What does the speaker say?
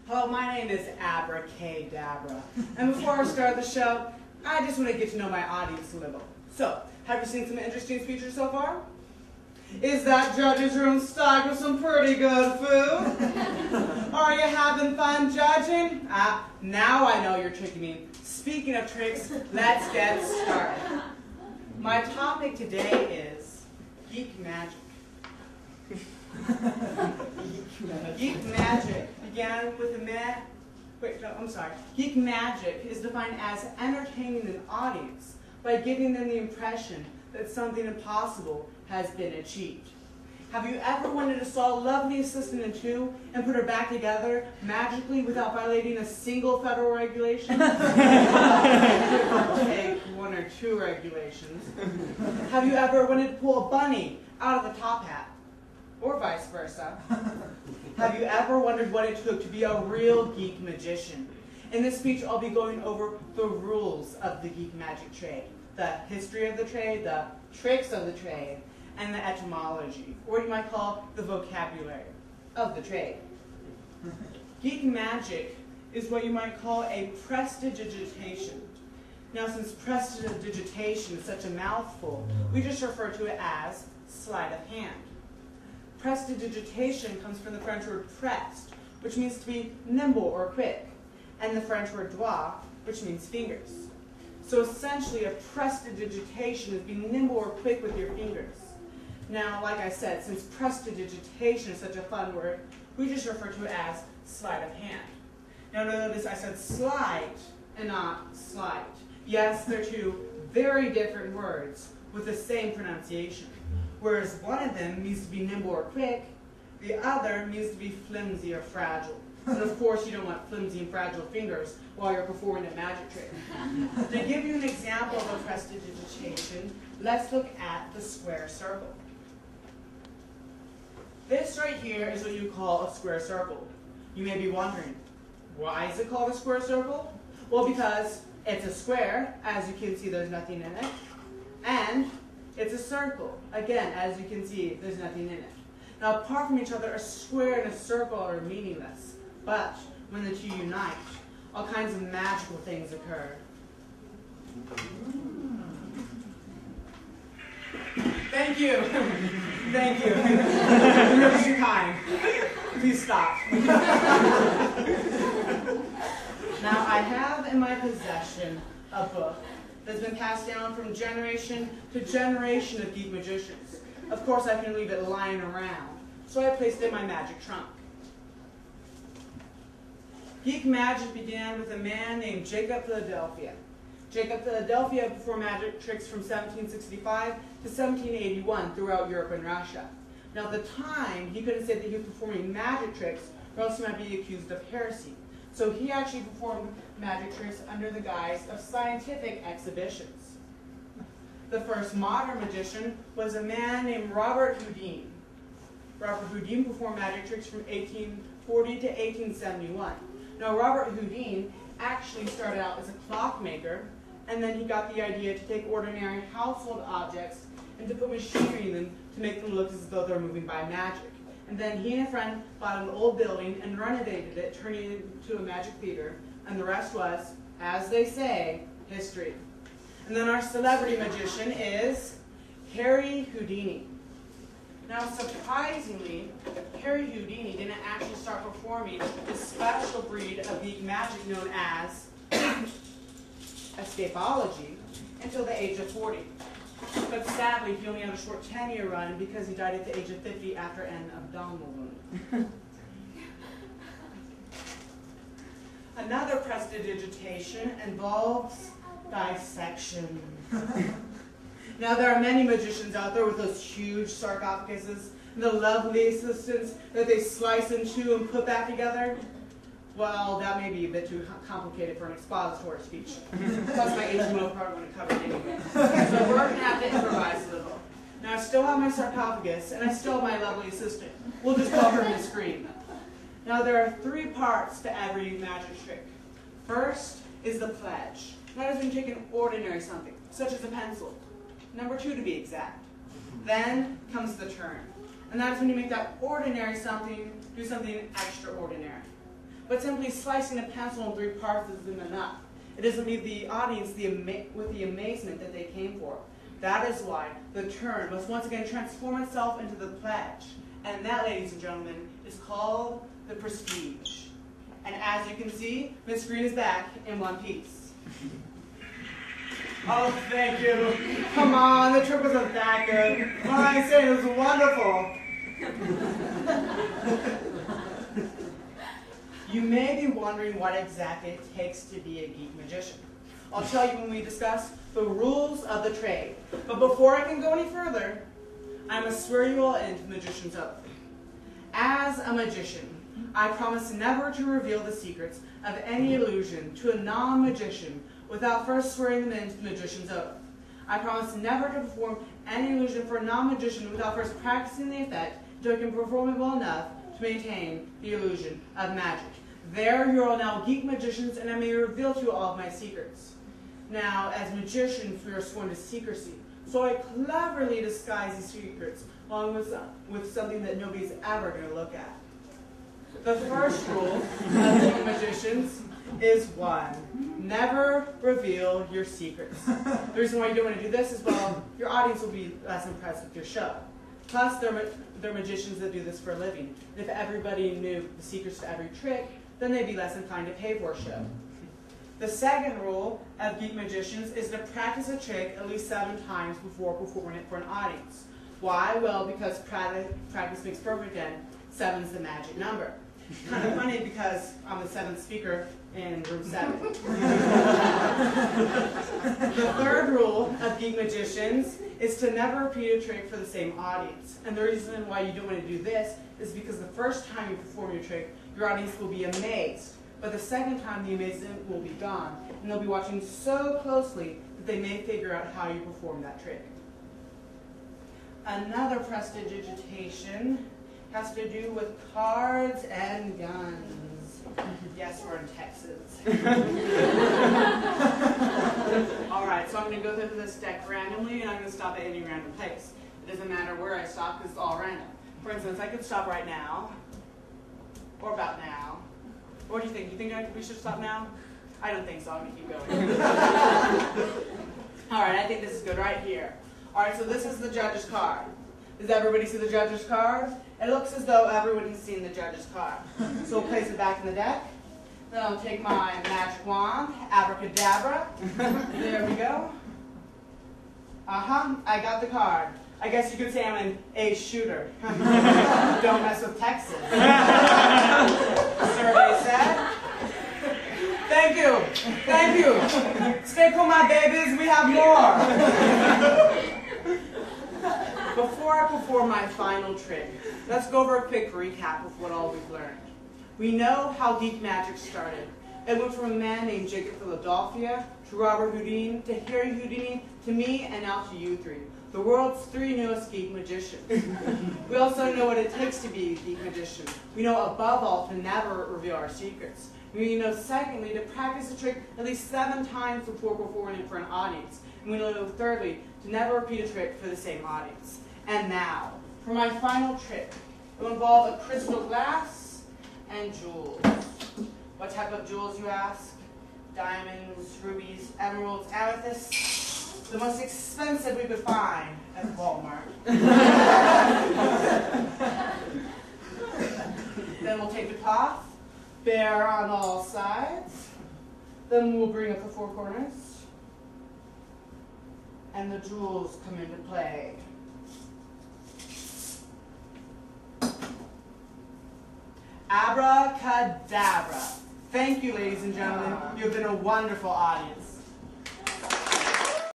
Hello, my name is Abracadabra. And before I start the show, I just want to get to know my audience a little. So, have you seen some interesting speeches so far? Is that judge's room stocked with some pretty good food? Are you having fun judging? Now I know you're tricking me. Speaking of tricks, let's get started. My topic today is geek magic. Geek magic began with Geek magic is defined as entertaining an audience by giving them the impression that something impossible has been achieved. Have you ever wanted to saw a lovely assistant in two and put her back together magically without violating a single federal regulation? Take one or two regulations. Have you ever wanted to pull a bunny out of the top hat? Or vice versa. Have you ever wondered what it took to be a real geek magician? In this speech, I'll be going over the rules of the geek magic trade, the history of the trade, the tricks of the trade, and the etymology, or what you might call the vocabulary of the trade. Geek magic is what you might call a prestidigitation. Now, since prestidigitation is such a mouthful, we just refer to it as sleight of hand. Prestidigitation comes from the French word prest, which means to be nimble or quick, and the French word doigt, which means fingers. So essentially, a prestidigitation is being nimble or quick with your fingers. Now, like I said, since prestidigitation is such a fun word, we just refer to it as sleight of hand. Now notice I said sleight and not slight. Yes, they're two very different words with the same pronunciation. Whereas one of them means to be nimble or quick, the other means to be flimsy or fragile. And of course, you don't want flimsy and fragile fingers while you're performing a magic trick. To give you an example of a prestidigitation, let's look at the square circle. This right here is what you call a square circle. You may be wondering, why is it called a square circle? Well, because it's a square, as you can see there's nothing in it, and it's a circle. Again, as you can see, there's nothing in it. Now, apart from each other, a square and a circle are meaningless. But when the two unite, all kinds of magical things occur. Thank you. Thank you. You're really kind. Please stop. Now, I have in my possession a book that's been passed down from generation to generation of geek magicians. Of course, I can leave it lying around, so I placed it in my magic trunk. Geek magic began with a man named Jacob Philadelphia. Jacob Philadelphia performed magic tricks from 1765 to 1781 throughout Europe and Russia. Now, at the time, he couldn't say that he was performing magic tricks, or else he might be accused of heresy. So he actually performed magic tricks under the guise of scientific exhibitions. The first modern magician was a man named Robert Houdin. Robert Houdin performed magic tricks from 1840 to 1871. Now, Robert Houdin actually started out as a clockmaker, and then he got the idea to take ordinary household objects and to put machinery in them to make them look as though they're moving by magic. And then he and a friend bought an old building and renovated it, turning it into a magic theater, and the rest was, as they say, history. And then our celebrity magician is Harry Houdini. Now, surprisingly, Harry Houdini didn't actually start performing this special breed of geek magic known as escapology until the age of 40. But sadly, he only had a short 10-year run because he died at the age of 50 after an abdominal wound. Another prestidigitation involves dissection. Now, there are many magicians out there with those huge sarcophaguses and the lovely assistants that they slice in two and put back together. Well, that may be a bit too complicated for an expository speech. Plus, my HMO part wouldn't cover it anyway. So we're going to have to improvise a little. Now, I still have my sarcophagus, and I still have my lovely assistant. We'll just call her Miss Green. Now, there are three parts to every magic trick. First is the pledge. That is when you take an ordinary something, such as a pencil. Number 2 to be exact. Then comes the turn. And that is when you make that ordinary something do something extraordinary. but simply slicing a pencil in 3 parts isn't enough. It doesn't leave the audience with the amazement that they came for. That is why the turn must once again transform itself into the pledge. And that, ladies and gentlemen, is called the prestige. And as you can see, Miss Green is back in one piece. Oh, thank you. Come on, the trick wasn't that good. All I'm saying, it was wonderful. You may be wondering what exactly it takes to be a geek magician. I'll tell you when we discuss the rules of the trade. But before I can go any further, I must swear you all into magician's oath. As a magician, I promise never to reveal the secrets of any illusion to a non-magician without first swearing them into the magician's oath. I promise never to perform any illusion for a non-magician without first practicing the effect until I can perform it well enough to maintain the illusion of magic. There, you're all now geek magicians, and I may reveal to you all of my secrets. Now, as magicians, we are sworn to secrecy, so I cleverly disguise these secrets along with something that nobody's ever going to look at. The first rule of geek magicians is 1. Never reveal your secrets. The reason why you don't want to do this is, well, your audience will be less impressed with your show. Plus, they're magicians that do this for a living. And if everybody knew the secrets to every trick, then they'd be less inclined to pay for a show. The second rule of geek magicians is to practice a trick at least 7 times before performing it for an audience. Why? Well, because practice makes perfect, and 7's the magic number. Kind of funny because I'm the 7th speaker in room 7. The third rule of geek magicians is to never repeat a trick for the same audience. And the reason why you don't want to do this is because the first time you perform your trick, your audience will be amazed. But the second time, the amazement will be gone, and they'll be watching so closely that they may figure out how you perform that trick. Another prestidigitation has to do with cards and guns. Yes, we're in Texas. All right, so I'm going to go through this deck randomly, and I'm going to stop at any random place. It doesn't matter where I stop because it's all random. For instance, I could stop right now, or about now. What do you think? Do you think we should stop now? I don't think so. I'm going to keep going. All right, I think this is good right here. All right, so this is the judge's card. Does everybody see the judge's card? It looks as though everybody's seen the judge's card. So we'll place it back in the deck. Then I'll take my magic wand, abracadabra. There we go. I got the card. I guess you could say I'm an ace shooter. Don't mess with Texas. Survey said. Thank you. Thank you. Stay cool, my babies. We have more. Before I perform my final trick, let's go over a quick recap of what all we've learned. We know how geek magic started. It went from a man named Geek of Philadelphia, to Robert Houdin, to Harry Houdini, to me, and now to you 3. The world's 3 newest geek magicians. We also know what it takes to be a geek magician. We know above all to never reveal our secrets. We know secondly to practice a trick at least 7 times before performing it for an audience. And we know thirdly to never repeat a trick for the same audience. And now, for my final trick, it will involve a crystal glass and jewels. What type of jewels, you ask? Diamonds, rubies, emeralds, amethysts. The most expensive we could find at Walmart. Then we'll take the cloth, bare on all sides. Then we'll bring up the 4 corners. And the jewels come into play. Abracadabra. Thank you, ladies and gentlemen. You've been a wonderful audience.